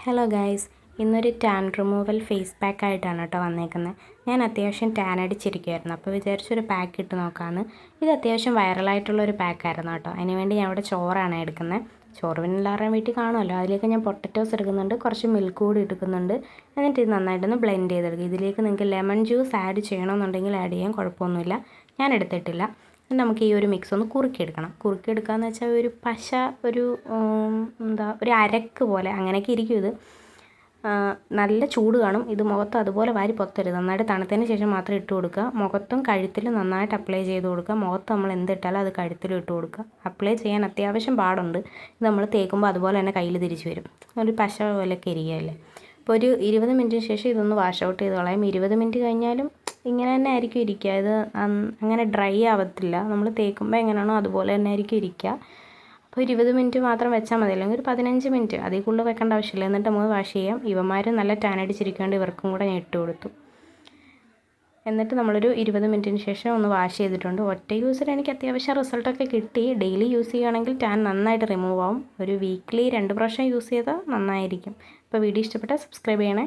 Hello guys, ഇന്നൊരു tan removal face pack ആയിട്ടാണ് കേട്ടോ വന്നേക്കുന്നത്. ഞാൻ അത്യാവശ്യം ടാൻ അടിച്ചിരിക്കുമായിരുന്നു, അപ്പോൾ വിചാരിച്ചൊരു പാക്ക് ഇട്ട് നോക്കാമെന്ന്. ഇത് അത്യാവശ്യം വൈറലായിട്ടുള്ളൊരു പാക്കായിരുന്നു കേട്ടോ. അതിനുവേണ്ടി ഞാൻ ഇവിടെ ചോറാണ് എടുക്കുന്നത്. ചോറ് പിന്നെ എല്ലാവരുടെയും വീട്ടിൽ കാണുമല്ലോ. അതിലേക്ക് ഞാൻ പൊട്ടറ്റോസ് എടുക്കുന്നുണ്ട്, കുറച്ച് മിൽക്ക് കൂടി എടുക്കുന്നുണ്ട്. എന്നിട്ട് ഇത് നന്നായിട്ടൊന്ന് ബ്ലെൻഡ് ചെയ്തെടുക്കുക. ഇതിലേക്ക് നിങ്ങൾക്ക് ലെമൺ ജ്യൂസ് ആഡ് ചെയ്യണമെന്നുണ്ടെങ്കിൽ ആഡ് ചെയ്യാൻ കുഴപ്പമൊന്നുമില്ല. ഞാൻ എടുത്തിട്ടില്ല. നമുക്ക് ഈ ഒരു മിക്സ് ഒന്ന് കുറുക്കിയെടുക്കണം. കുറുക്കിയെടുക്കുകയെന്ന് വെച്ചാൽ ഒരു പശ, ഒരു ഒരു അരക്ക് പോലെ അങ്ങനെയൊക്കെ ഇരിക്കും. ഇത് നല്ല ചൂട് കാണും. ഇത് മുഖത്ത് അതുപോലെ വാരി പൊത്തരുത്. നന്നായിട്ട് തണുത്തതിന് ശേഷം മാത്രം ഇട്ട് കൊടുക്കുക. മുഖത്തും കഴുത്തിലും നന്നായിട്ട് അപ്ലൈ ചെയ്ത് കൊടുക്കുക. മുഖത്ത് നമ്മൾ എന്തിട്ടാലും അത് കഴുത്തിലും ഇട്ട് കൊടുക്കുക. അപ്ലൈ ചെയ്യാൻ അത്യാവശ്യം പാടുണ്ട്. ഇത് നമ്മൾ തേക്കുമ്പോൾ അതുപോലെ തന്നെ കയ്യിൽ തിരിച്ച് വരും. ഒരു പശ പോലെയൊക്കെ ഇരിക്കുകയല്ലേ. അപ്പോൾ ഒരു 20 മിനിറ്റിന് ശേഷം ഇതൊന്ന് വാഷ് ഔട്ട് ചെയ്ത് കളയാം. 20 മിനിറ്റ് കഴിഞ്ഞാലും ഇങ്ങനെ തന്നെ ആയിരിക്കും ഇരിക്കുക. ഇത് അങ്ങനെ ഡ്രൈ ആവത്തില്ല. നമ്മൾ തേക്കുമ്പോൾ എങ്ങനെയാണോ അതുപോലെ തന്നെ ആയിരിക്കും ഇരിക്കുക. അപ്പോൾ 20 മിനിറ്റ് മാത്രം വെച്ചാൽ മതി, അല്ലെങ്കിൽ ഒരു 15 മിനിറ്റ്, അതിൽ കൂടുതൽ വെക്കേണ്ട ആവശ്യമില്ല. എന്നിട്ട് നമുക്ക് വാഷ് ചെയ്യാം. ഇവന്മാർ നല്ല ടാൻ അടിച്ചിരിക്കേണ്ട, ഇവർക്കും കൂടെ ഞാൻ ഇട്ട് കൊടുത്തു. എന്നിട്ട് നമ്മളൊരു 20 മിനിറ്റിന് ശേഷം ഒന്ന് വാഷ് ചെയ്തിട്ടുണ്ട്. ഒറ്റ യൂസിൽ എനിക്ക് അത്യാവശ്യം റിസൾട്ടൊക്കെ കിട്ടി. ഡെയിലി യൂസ് ചെയ്യുകയാണെങ്കിൽ ടാൻ നന്നായിട്ട് റിമൂവ് ആവും. ഒരു വീക്ക്ലി 2 പ്രാവശ്യം യൂസ് ചെയ്താൽ നന്നായിരിക്കും. അപ്പോൾ വീഡിയോ ഇഷ്ടപ്പെട്ടാൽ സബ്സ്ക്രൈബ് ചെയ്യണേ.